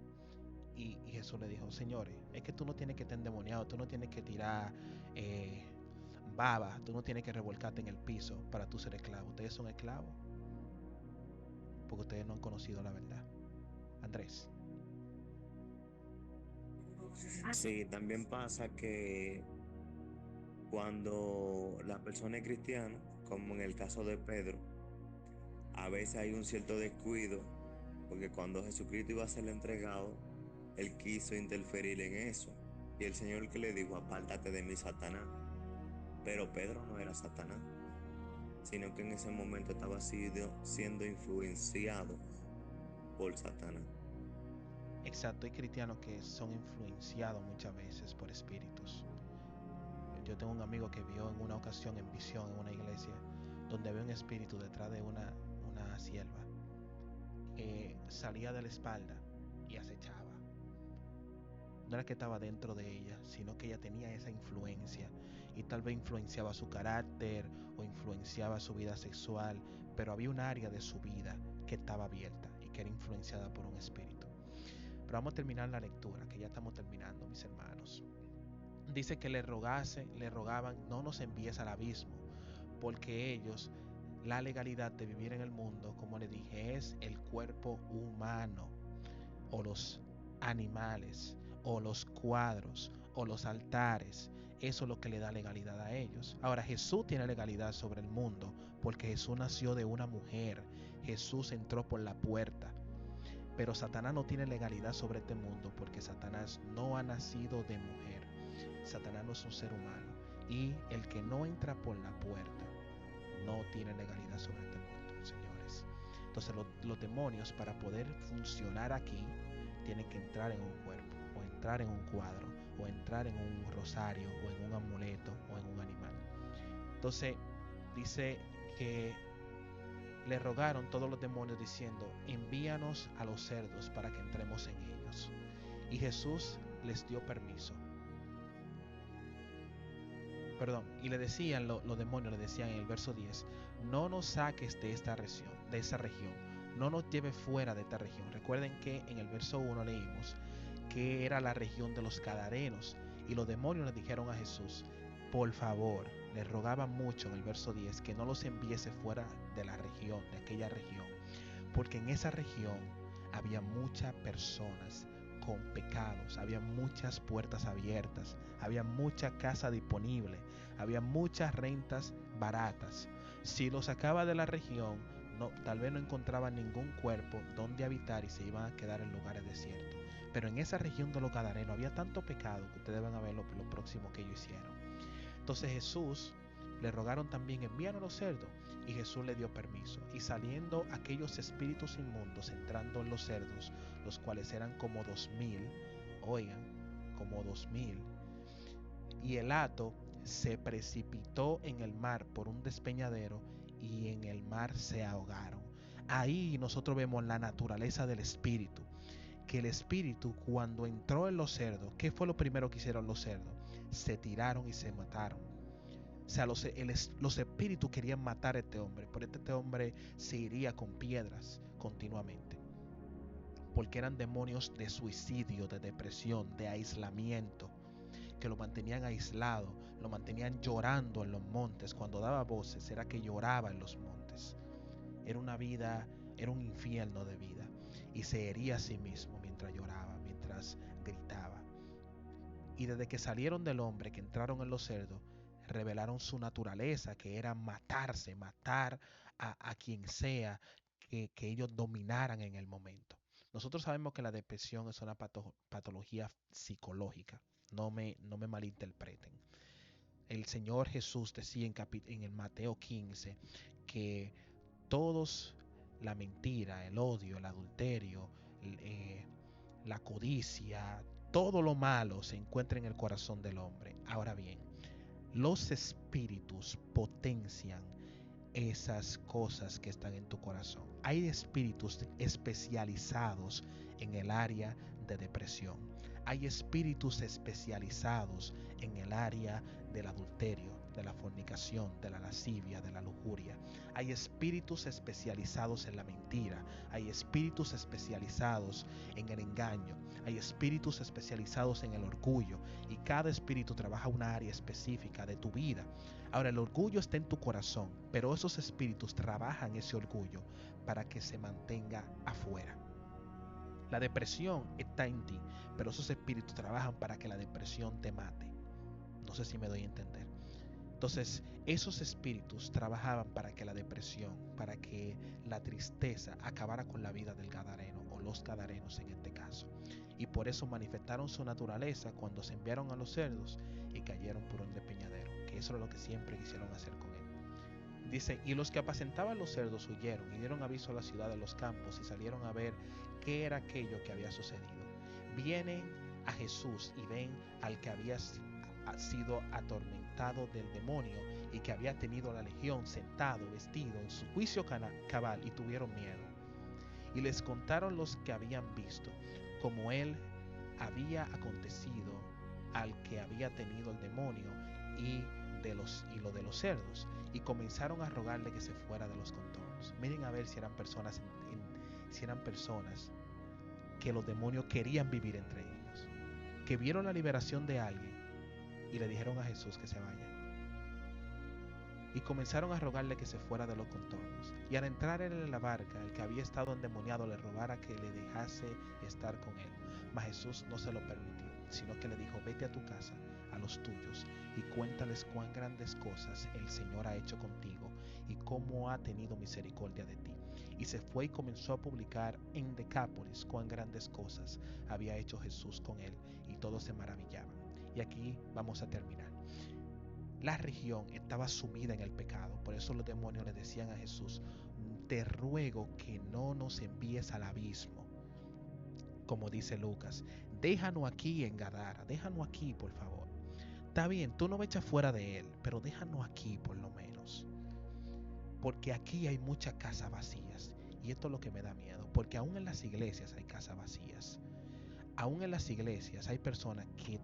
Speaker 1: Y Jesús le dijo, señores, es que tú no tienes que estar endemoniado, tú no tienes que tirar eh, baba, tú no tienes que revolcarte en el piso para tú ser esclavo. Ustedes son esclavos porque ustedes no han conocido la verdad. Andrés.
Speaker 3: Sí, también pasa que cuando la persona es cristiana, como en el caso de Pedro, a veces hay un cierto descuido, porque cuando Jesucristo iba a ser entregado, él quiso interferir en eso. Y el Señor que le dijo, apártate de mí, Satanás. Pero Pedro no era Satanás, sino que en ese momento estaba siendo influenciado por Satanás.
Speaker 1: Exacto, hay cristianos que son influenciados muchas veces por espíritus. Yo tengo un amigo que vio en una ocasión en visión en una iglesia donde había un espíritu detrás de una sierva que salía de la espalda y acechaba. No era que estaba dentro de ella, sino que ella tenía esa influencia y tal vez influenciaba su carácter o influenciaba su vida sexual, pero había un área de su vida que estaba abierta y que era influenciada por un espíritu. Pero vamos a terminar la lectura, que ya estamos terminando, mis hermanos. Dice que le rogaban, no nos envíes al abismo, porque ellos, la legalidad de vivir en el mundo, como le dije, es el cuerpo humano, o los animales, o los cuadros, o los altares. Eso es lo que le da legalidad a ellos. Ahora, Jesús tiene legalidad sobre el mundo, porque Jesús nació de una mujer. Jesús entró por la puerta. Pero Satanás no tiene legalidad sobre este mundo, porque Satanás no ha nacido de mujer. Satanás no es un ser humano. Y el que no entra por la puerta no tiene legalidad sobre este mundo, señores. Entonces los demonios, para poder funcionar aquí, tienen que entrar en un cuerpo, o entrar en un cuadro, o entrar en un rosario, o en un amuleto, o en un animal. Entonces dice que le rogaron todos los demonios diciendo, envíanos a los cerdos para que entremos en ellos. Y Jesús les dio permiso. Perdón, y le decían, los demonios le decían en el verso 10, no nos saques de esa región, no nos lleves fuera de esta región. Recuerden que en el verso 1 leímos que era la región de los Gadarenos, y los demonios le dijeron a Jesús, por favor, le rogaban mucho en el verso 10 que no los enviese fuera de la región, de aquella región, porque en esa región había muchas personas con pecados, había muchas puertas abiertas, había mucha casa disponible, había muchas rentas baratas. Si los sacaba de la región, tal vez no encontraban ningún cuerpo donde habitar y se iban a quedar en lugares desiertos. Pero en esa región de los Gadarenos había tanto pecado que ustedes van a ver lo próximo que ellos hicieron. Entonces Jesús le rogaron también, envíanos los cerdos, y Jesús le dio permiso. Y saliendo aquellos espíritus inmundos, entrando en los cerdos, los cuales eran como 2000, oigan, como 2000, y el hato se precipitó en el mar por un despeñadero, y en el mar se ahogaron. Ahí nosotros vemos la naturaleza del espíritu. Que el espíritu, cuando entró en los cerdos, ¿qué fue lo primero que hicieron los cerdos? Se tiraron y se mataron. O sea, los espíritus querían matar a este hombre. Por este hombre se iría con piedras continuamente. Porque eran demonios de suicidio, de depresión, de aislamiento, que lo mantenían aislado, lo mantenían llorando en los montes. Cuando daba voces, era que lloraba en los montes. Era una vida, era un infierno de vida. Y se hería a sí mismo mientras lloraba, mientras gritaba. Y desde que salieron del hombre, que entraron en los cerdos, revelaron su naturaleza, que era matarse, matar a quien sea, que ellos dominaran en el momento. Nosotros sabemos que la depresión es una patología psicológica. No me malinterpreten. El Señor Jesús decía en el Mateo 15 que todos, la mentira, el odio, el adulterio, la codicia, todo lo malo se encuentra en el corazón del hombre. Ahora bien, los espíritus potencian esas cosas que están en tu corazón. Hay espíritus especializados en el área de depresión. Hay espíritus especializados en el área del adulterio, de la fornicación, de la lascivia, de la lujuria. Hay espíritus especializados en la mentira. Hay espíritus especializados en el engaño. Hay espíritus especializados en el orgullo. Y cada espíritu trabaja una área específica de tu vida. Ahora, el orgullo está en tu corazón, pero esos espíritus trabajan ese orgullo para que se mantenga afuera. La depresión está en ti, pero esos espíritus trabajan para que la depresión te mate. No sé si me doy a entender. Entonces, esos espíritus trabajaban para que la depresión, para que la tristeza acabara con la vida del gadareno, o los gadarenos en este caso. Y por eso manifestaron su naturaleza cuando se enviaron a los cerdos y cayeron por un despeñadero, que eso era lo que siempre quisieron hacer con él. Dice, y los que apacentaban los cerdos huyeron y dieron aviso a la ciudad de los campos y salieron a ver qué era aquello que había sucedido. Vienen a Jesús y ven al que había sido atormentado del demonio y que había tenido la legión sentado, vestido en su juicio cabal, y tuvieron miedo. Y les contaron los que habían visto, como él había acontecido al que había tenido el demonio y lo de los cerdos, y comenzaron a rogarle que se fuera de los contornos. Miren a ver si eran personas que los demonios querían vivir entre ellos, que vieron la liberación de alguien y le dijeron a Jesús que se vaya. Y comenzaron a rogarle que se fuera de los contornos. Y al entrar él en la barca, el que había estado endemoniado le rogara que le dejase estar con él. Mas Jesús no se lo permitió, sino que le dijo, vete a tu casa, a los tuyos, y cuéntales cuán grandes cosas el Señor ha hecho contigo, y cómo ha tenido misericordia de ti. Y se fue y comenzó a publicar en Decápolis cuán grandes cosas había hecho Jesús con él, y todos se maravillaban. Y aquí vamos a terminar. La región estaba sumida en el pecado, por eso los demonios le decían a Jesús, te ruego que no nos envíes al abismo, como dice Lucas, déjanos aquí en Gadara, déjanos aquí por favor. Está bien, tú no me echas fuera de él, pero déjanos aquí por lo menos, porque aquí hay muchas casas vacías, y esto es lo que me da miedo, porque aún en las iglesias hay casas vacías. Aún en las iglesias hay personas que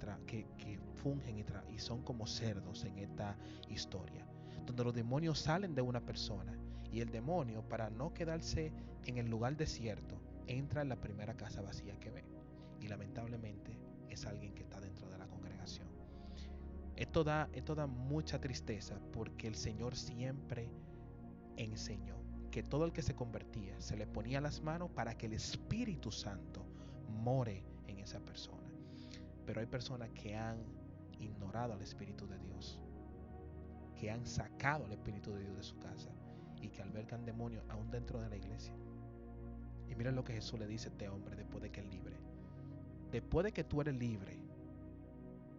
Speaker 1: fungen y son como cerdos en esta historia, donde los demonios salen de una persona y el demonio, para no quedarse en el lugar desierto, entra en la primera casa vacía que ve, y lamentablemente es alguien que está dentro de la congregación. Esto da mucha tristeza, porque el Señor siempre enseñó que todo el que se convertía se le ponía las manos para que el Espíritu Santo more en esa persona. Pero hay personas que han ignorado al Espíritu de Dios, que han sacado al Espíritu de Dios de su casa y que albergan demonios aún dentro de la iglesia. Y miren lo que Jesús le dice a este hombre después de que él libre. Después de que tú eres libre,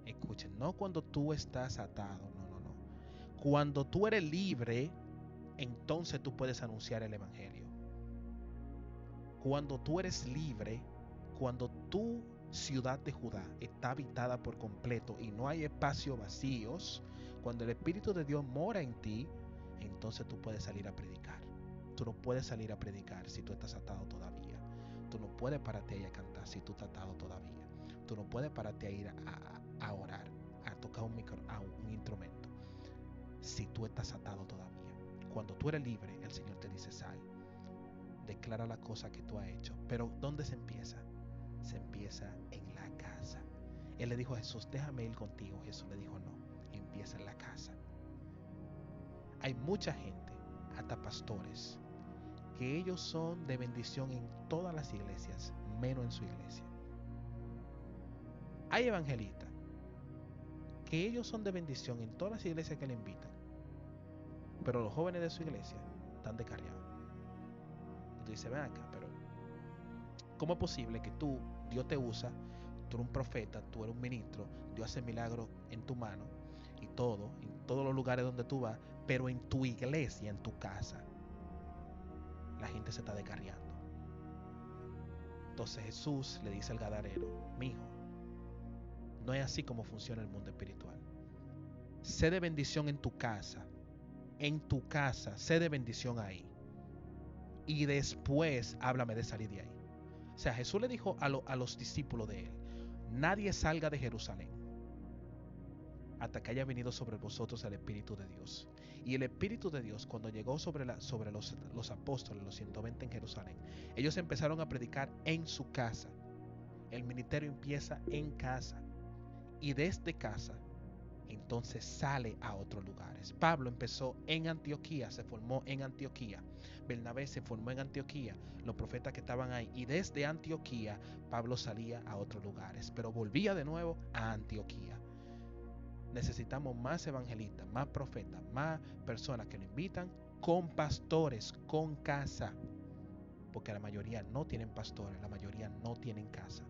Speaker 1: escuchen, no cuando tú estás atado, no. Cuando tú eres libre, entonces tú puedes anunciar el Evangelio. Cuando tú eres libre, cuando tu ciudad de Judá está habitada por completo y no hay espacios vacíos, cuando el Espíritu de Dios mora en ti, entonces tú puedes salir a predicar. Tú no puedes salir a predicar si tú estás atado todavía. Tú no puedes pararte ahí a cantar si tú estás atado todavía. Tú no puedes pararte a ir a orar, a tocar un instrumento si tú estás atado todavía. Cuando tú eres libre, el Señor te dice sal. Declara la cosa que tú has hecho. Pero ¿dónde se empieza? Se empieza en la casa. Él le dijo a Jesús, déjame ir contigo. Jesús le dijo, no, empieza en la casa. Hay mucha gente, hasta pastores, que ellos son de bendición en todas las iglesias, menos en su iglesia. Hay evangelistas que ellos son de bendición en todas las iglesias que le invitan, pero los jóvenes de su iglesia están descarriados. Y tú dices, ven acá, pero ¿cómo es posible que Dios te usa, tú eres un profeta, tú eres un ministro, Dios hace milagros en tu mano y todo, en todos los lugares donde tú vas, pero en tu iglesia, en tu casa, la gente se está descarriando? Entonces Jesús le dice al gadareno, mijo, no es así como funciona el mundo espiritual. Sé de bendición en tu casa, sé de bendición ahí. Y después háblame de salir de ahí. O sea, Jesús le dijo a los discípulos de él, nadie salga de Jerusalén hasta que haya venido sobre vosotros el Espíritu de Dios. Y el Espíritu de Dios, cuando llegó sobre los apóstoles, los 120 en Jerusalén, ellos empezaron a predicar en su casa. El ministerio empieza en casa. Y desde casa, entonces sale a otros lugares. Pablo empezó en Antioquía, se formó en Antioquía. Bernabé se formó en Antioquía, los profetas que estaban ahí. Y desde Antioquía, Pablo salía a otros lugares, pero volvía de nuevo a Antioquía. Necesitamos más evangelistas, más profetas, más personas que lo invitan, con pastores, con casa. Porque la mayoría no tienen pastores, la mayoría no tienen casa.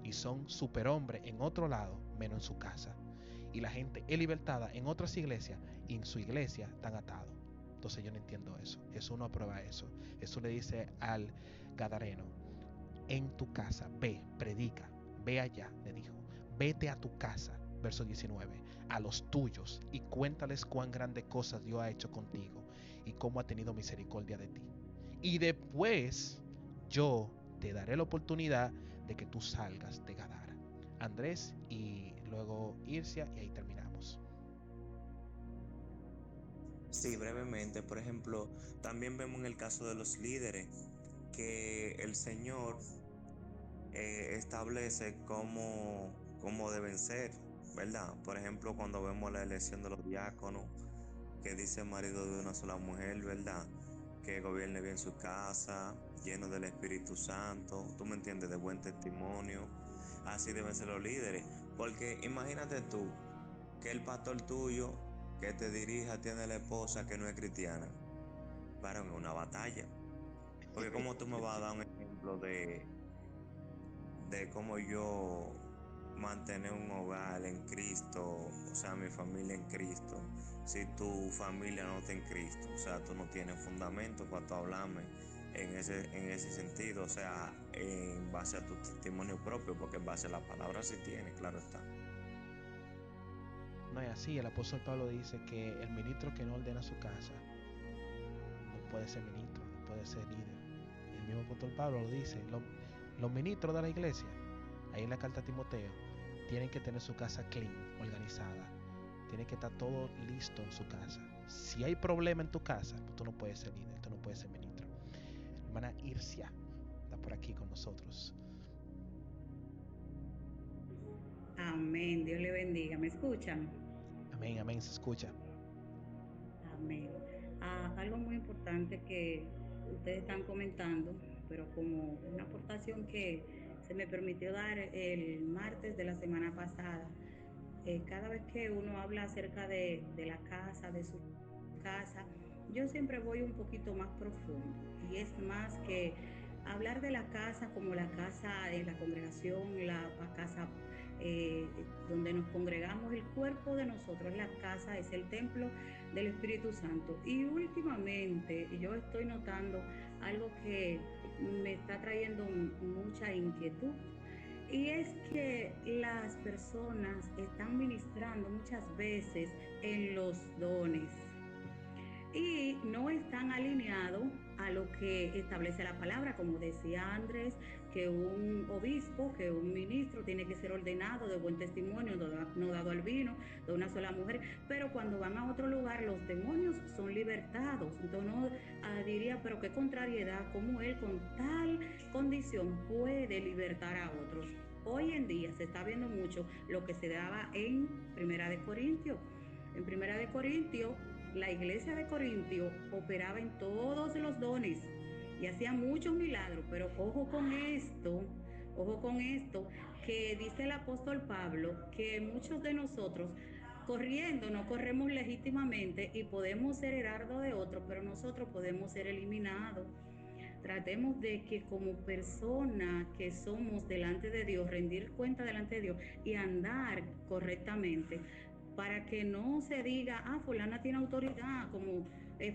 Speaker 1: Y son superhombres en otro lado, menos en su casa. Y la gente es libertada en otras iglesias y en su iglesia están atados. Entonces yo no entiendo eso. Jesús no aprueba eso. Jesús le dice al gadareno, en tu casa, ve, predica, ve allá, le dijo, vete a tu casa, verso 19, a los tuyos y cuéntales cuán grandes cosas Dios ha hecho contigo y cómo ha tenido misericordia de ti. Y después yo te daré la oportunidad de que tú salgas de Gadara. Andrés y luego Ircia, y ahí terminamos.
Speaker 3: Sí, brevemente, por ejemplo, también vemos en el caso de los líderes que el Señor establece cómo deben ser, ¿verdad? Por ejemplo, cuando vemos la elección de los diáconos, que dice marido de una sola mujer, ¿verdad? Que gobierne bien su casa, lleno del Espíritu Santo, tú me entiendes, de buen testimonio. Así deben ser los líderes, porque imagínate tú que el pastor tuyo que te dirija tiene la esposa que no es cristiana. Para en una batalla. Porque como tú me vas a dar un ejemplo de cómo yo mantener un hogar en Cristo, o sea, mi familia en Cristo, si tu familia no está en Cristo, o sea, tú no tienes fundamento para tú hablarme en ese sentido, o sea, en base a tu testimonio propio, porque en base a la palabra sí tiene, claro está.
Speaker 1: No es así. El apóstol Pablo dice que el ministro que no ordena su casa no puede ser ministro, no puede ser líder. El mismo apóstol Pablo lo dice. Los ministros de la iglesia, ahí en la carta a Timoteo, tienen que tener su casa clean, organizada. Tiene que estar todo listo en su casa. Si hay problema en tu casa, pues tú no puedes ser líder, tú no puedes ser ministro. Hermana Ircia está por aquí con nosotros.
Speaker 5: Amén, Dios le bendiga. ¿Me escuchan?
Speaker 1: Amén, amén, se escucha.
Speaker 5: Amén. Algo muy importante que ustedes están comentando, pero como una aportación que se me permitió dar el martes de la semana pasada, cada vez que uno habla acerca de la casa, de su casa, yo siempre voy un poquito más profundo y es más que hablar de la casa como la casa de la congregación, la casa eh, donde nos congregamos, el cuerpo de nosotros, la casa es el templo del Espíritu Santo. Y últimamente yo estoy notando algo que me está trayendo mucha inquietud. Y es que las personas están ministrando muchas veces en los dones. y no están alineados a lo que establece la palabra, como decía Andrés, que un obispo, que un ministro tiene que ser ordenado de buen testimonio, no dado al vino, de una sola mujer, pero cuando van a otro lugar los demonios son libertados. Entonces uno diría, pero qué contrariedad, cómo él con tal condición puede libertar a otros. Hoy en día se está viendo mucho lo que se daba en Primera de Corintios. En Primera de Corintios, la iglesia de Corintio operaba en todos los dones y hacía muchos milagros, pero ojo con esto, que dice el apóstol Pablo, que muchos de nosotros corriendo no corremos legítimamente y podemos ser heraldo de otros, pero nosotros podemos ser eliminados. Tratemos de que como persona que somos delante de Dios, rendir cuenta delante de Dios y andar correctamente, para que no se diga, fulana tiene autoridad, como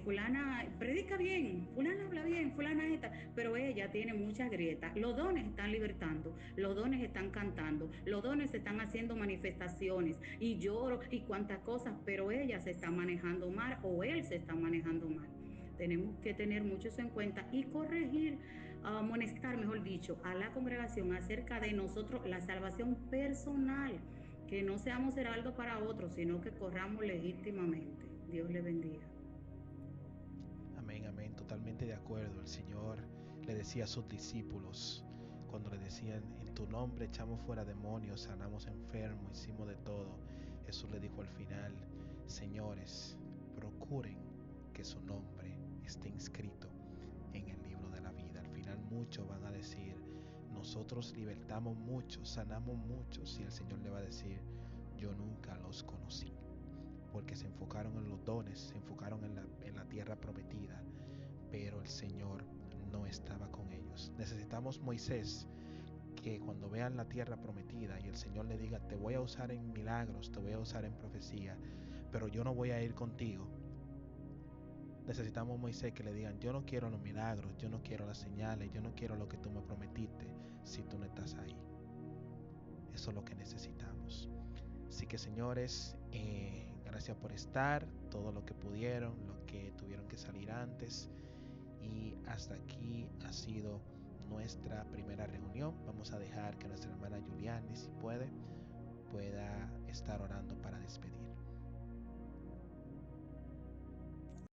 Speaker 5: fulana predica bien, fulana habla bien, fulana esta, pero ella tiene muchas grietas. Los dones están libertando, los dones están cantando, los dones están haciendo manifestaciones y lloro y cuantas cosas, pero ella se está manejando mal o él se está manejando mal. Tenemos que tener mucho eso en cuenta y corregir, amonestar, mejor dicho, a la congregación acerca de nosotros, la salvación personal, que no seamos heraldo para otros, sino que corramos legítimamente. Dios le bendiga.
Speaker 1: Amén, amén, totalmente de acuerdo. El Señor le decía a sus discípulos, cuando le decían, en tu nombre echamos fuera demonios, sanamos enfermos, hicimos de todo, Jesús le dijo al final, señores, procuren que su nombre esté inscrito en el libro de la vida. Al final muchos van a decir, nosotros libertamos muchos, sanamos muchos, y el Señor le va a decir, yo nunca los conocí, porque se enfocaron en los dones, se enfocaron en la tierra prometida, pero el Señor no estaba con ellos. Necesitamos Moisés, que cuando vean la tierra prometida y el Señor le diga, te voy a usar en milagros, te voy a usar en profecía, pero yo no voy a ir contigo. Necesitamos Moisés que le digan, yo no quiero los milagros, yo no quiero las señales, yo no quiero lo que tú me prometiste si tú no estás ahí. Eso es lo que necesitamos. Así que señores, gracias por estar, todo lo que pudieron, lo que tuvieron que salir antes, y hasta aquí ha sido nuestra primera reunión. Vamos a dejar que nuestra hermana Juliani, si pueda estar orando para despedir.